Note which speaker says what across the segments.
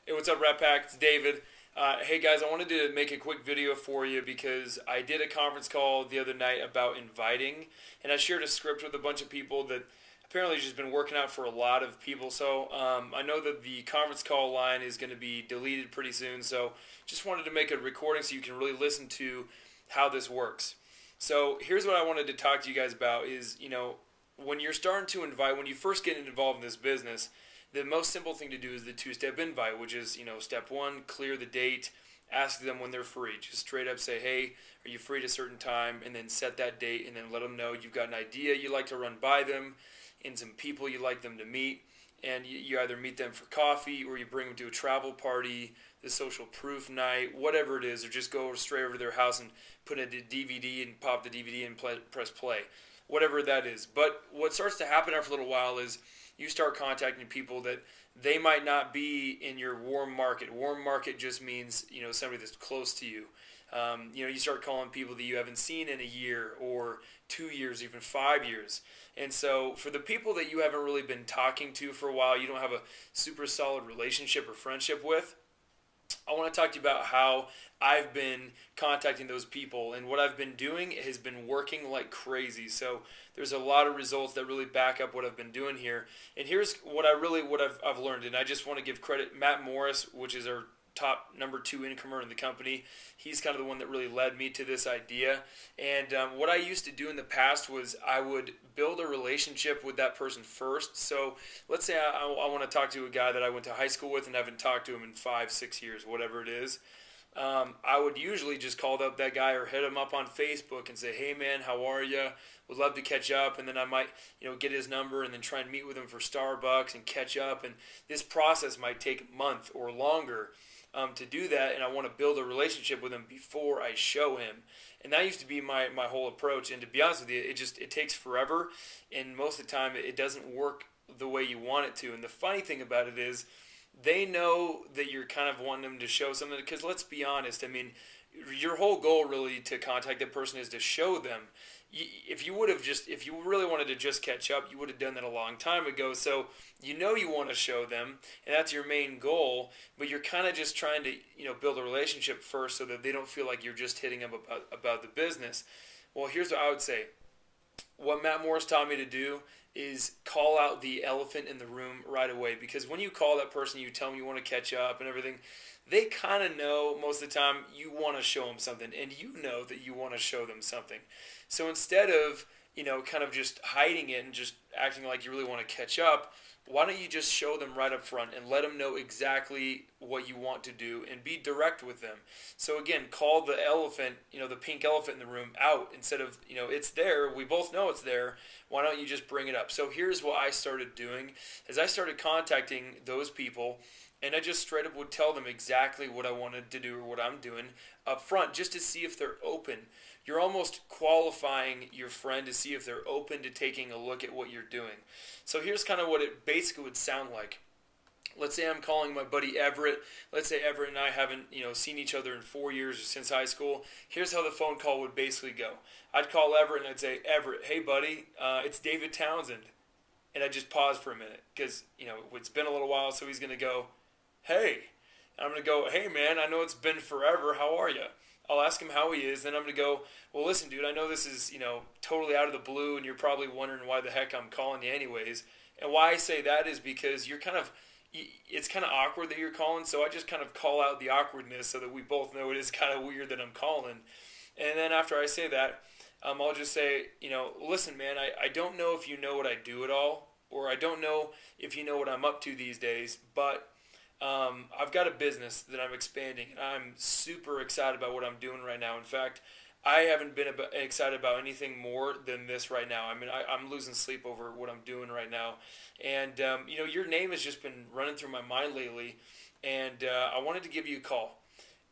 Speaker 1: Hey, what's up, Rat Pack? It's David. Hey guys, I wanted to make a quick video for you because I did a conference call the other night about inviting, and I shared a script with a bunch of people that apparently just been working out for a lot of people. So I know that the conference call line is going to be deleted pretty soon. So just wanted to make a recording so you can really listen to how this works. So here's what I wanted to talk to you guys about is, when you're starting to invite, when you first get involved in this business, the most simple thing to do is the two-step invite, which is, step one, clear the date, ask them when they're free. Just straight up say, hey, are you free at a certain time? And then set that date and then let them know you've got an idea you'd like to run by them and some people you'd like them to meet. And you either meet them for coffee or you bring them to a travel party, the social proof night, whatever it is, or just go straight over to their house and put in a DVD and pop the DVD and press play, whatever that is. But what starts to happen after a little while is you start contacting people that they might not be in your warm market. Warm market just means, somebody that's close to you. You start calling people that you haven't seen in a year or 2 years, even 5 years. And so for the people that you haven't really been talking to for a while, you don't have a super solid relationship or friendship with, I want to talk to you about how I've been contacting those people, and what I've been doing has been working like crazy. So there's a lot of results that really back up what I've been doing here. And here's what I've learned, and I just want to give credit. Matt Morris, which is our top number 2 incomer in the company, he's kind of the one that really led me to this idea. And what I used to do in the past was I would build a relationship with that person first. So let's say I want to talk to a guy that I went to high school with and haven't talked to him in 5-6 years, whatever it is. I would usually just call up that guy or hit him up on Facebook and say, hey man, how are you? Would love to catch up. And then I might, get his number and then try and meet with him for Starbucks and catch up. And this process might take a month or longer to do that. And I want to build a relationship with him before I show him. And that used to be my whole approach. And to be honest with you, it takes forever. And most of the time it doesn't work the way you want it to. And the funny thing about it is, they know that you're kind of wanting them to show something, because let's be honest, your whole goal really to contact that person is to show them. If you really wanted to just catch up, you would have done that a long time ago. So you want to show them, and that's your main goal, but you're kind of just trying to build a relationship first so that they don't feel like you're just hitting them about the business. Well, here's what I would say. What Matt Morris taught me to do is call out the elephant in the room right away, because when you call that person, you tell them you want to catch up and everything, they kind of know most of the time you want to show them something, and you know that you want to show them something. So instead of kind of just hiding it and just acting like you really want to catch up, why don't you just show them right up front and let them know exactly what you want to do and be direct with them. So again, call the elephant, the pink elephant in the room out instead of, it's there. We both know it's there. Why don't you just bring it up? So here's what I started doing is I started contacting those people, and I just straight up would tell them exactly what I wanted to do or what I'm doing up front, just to see if they're open. You're almost qualifying your friend to see if they're open to taking a look at what you're doing. So here's kind of what it basically would sound like. Let's say I'm calling my buddy Everett. Let's say Everett and I haven't, seen each other in 4 years or since high school. Here's how the phone call would basically go. I'd call Everett and I'd say, Everett, hey buddy, it's David Townsend. And I'd just pause for a minute because, it's been a little while, so he's going to go, hey. And I'm going to go, hey man, I know it's been forever. How are you? I'll ask him how he is. Then I'm going to go, well, listen, dude, I know this is, totally out of the blue, and you're probably wondering why the heck I'm calling you anyways. And why I say that is because it's kind of awkward that you're calling, so I just kind of call out the awkwardness so that we both know it is kind of weird that I'm calling. And then after I say that, I'll just say, listen, man, I don't know if you know what I do at all, or I don't know if you know what I'm up to these days, but I've got a business that I'm expanding, and I'm super excited about what I'm doing right now. In fact, I haven't been excited about anything more than this right now. I'm losing sleep over what I'm doing right now. And, your name has just been running through my mind lately, and I wanted to give you a call.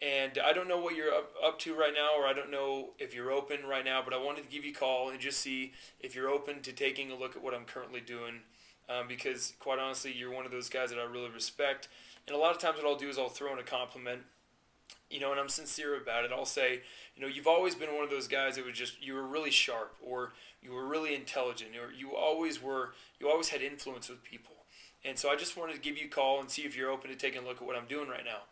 Speaker 1: And I don't know what you're up to right now, or I don't know if you're open right now, but I wanted to give you a call and just see if you're open to taking a look at what I'm currently doing, because, quite honestly, you're one of those guys that I really respect. And a lot of times what I'll do is I'll throw in a compliment, and I'm sincere about it. I'll say, you've always been one of those guys that you were really sharp, or you were really intelligent, or you always had influence with people. And so I just wanted to give you a call and see if you're open to taking a look at what I'm doing right now.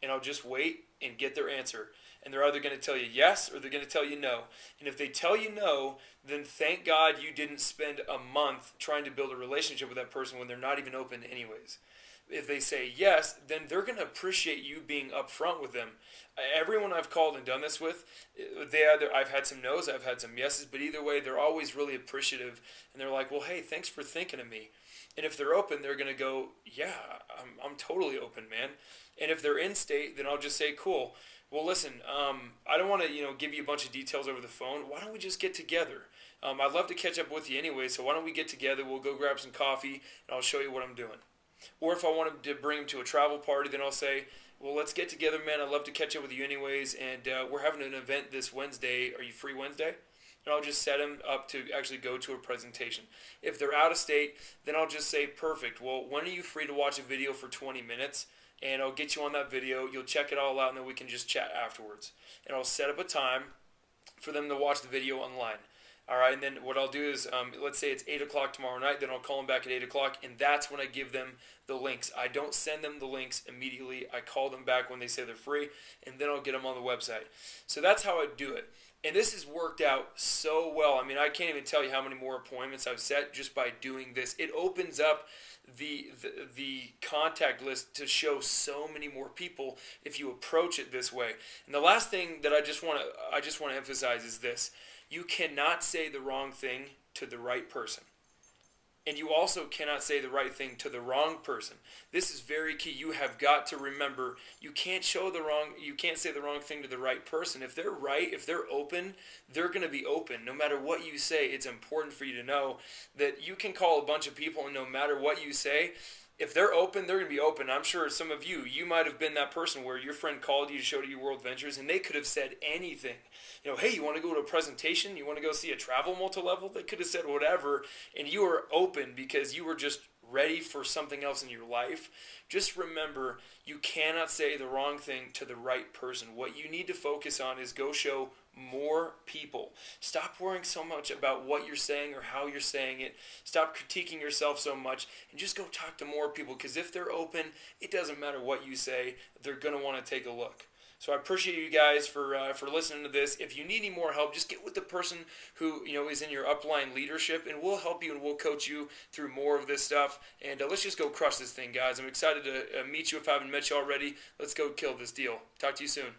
Speaker 1: And I'll just wait and get their answer. And they're either going to tell you yes or they're going to tell you no. And if they tell you no, then thank God you didn't spend a month trying to build a relationship with that person when they're not even open anyways. If they say yes, then they're going to appreciate you being upfront with them. Everyone I've called and done this with, I've had some no's, I've had some yeses, but either way, they're always really appreciative. And they're like, well, hey, thanks for thinking of me. And if they're open, they're going to go, yeah, I'm totally open, man. And if they're in state, then I'll just say, cool. Well, listen, I don't want to, give you a bunch of details over the phone. Why don't we just get together? I'd love to catch up with you anyway, so why don't we get together? We'll go grab some coffee, and I'll show you what I'm doing. Or if I wanted to bring them to a travel party, then I'll say, well, let's get together, man. I'd love to catch up with you anyways, and we're having an event this Wednesday. Are you free Wednesday? And I'll just set them up to actually go to a presentation. If they're out of state, then I'll just say, perfect. Well, when are you free to watch a video for 20 minutes? And I'll get you on that video. You'll check it all out, and then we can just chat afterwards. And I'll set up a time for them to watch the video online. All right, and then what I'll do is, let's say it's 8 o'clock tomorrow night, then I'll call them back at 8 o'clock, and that's when I give them the links. I don't send them the links immediately. I call them back when they say they're free, and then I'll get them on the website. So that's how I do it. And this has worked out so well. I mean, I can't even tell you how many more appointments I've set just by doing this. It opens up the contact list to show so many more people if you approach it this way. And the last thing that I just want to emphasize is this: you cannot say the wrong thing to the right person. And you also cannot say the right thing to the wrong person. This is very key. You have got to remember, you can't say the wrong thing to the right person. If they're right, if they're open, they're going to be open. No matter what you say, it's important for you to know that you can call a bunch of people, and no matter what you say, if they're open, they're going to be open. I'm sure some of you might have been that person where your friend called you to show you World Ventures, and they could have said anything. Hey, you want to go to a presentation? You want to go see a travel multi-level? They could have said whatever, and you were open because you were just ready for something else in your life. Just remember, you cannot say the wrong thing to the right person. What you need to focus on is go show more people. Stop worrying so much about what you're saying or how you're saying it. Stop critiquing yourself so much and just go talk to more people, because if they're open, it doesn't matter what you say, they're going to want to take a look. So I appreciate you guys for listening to this. If you need any more help, just get with the person who is in your upline leadership, and we'll help you and we'll coach you through more of this stuff. And let's just go crush this thing, guys. I'm excited to meet you if I haven't met you already. Let's go kill this deal. Talk to you soon.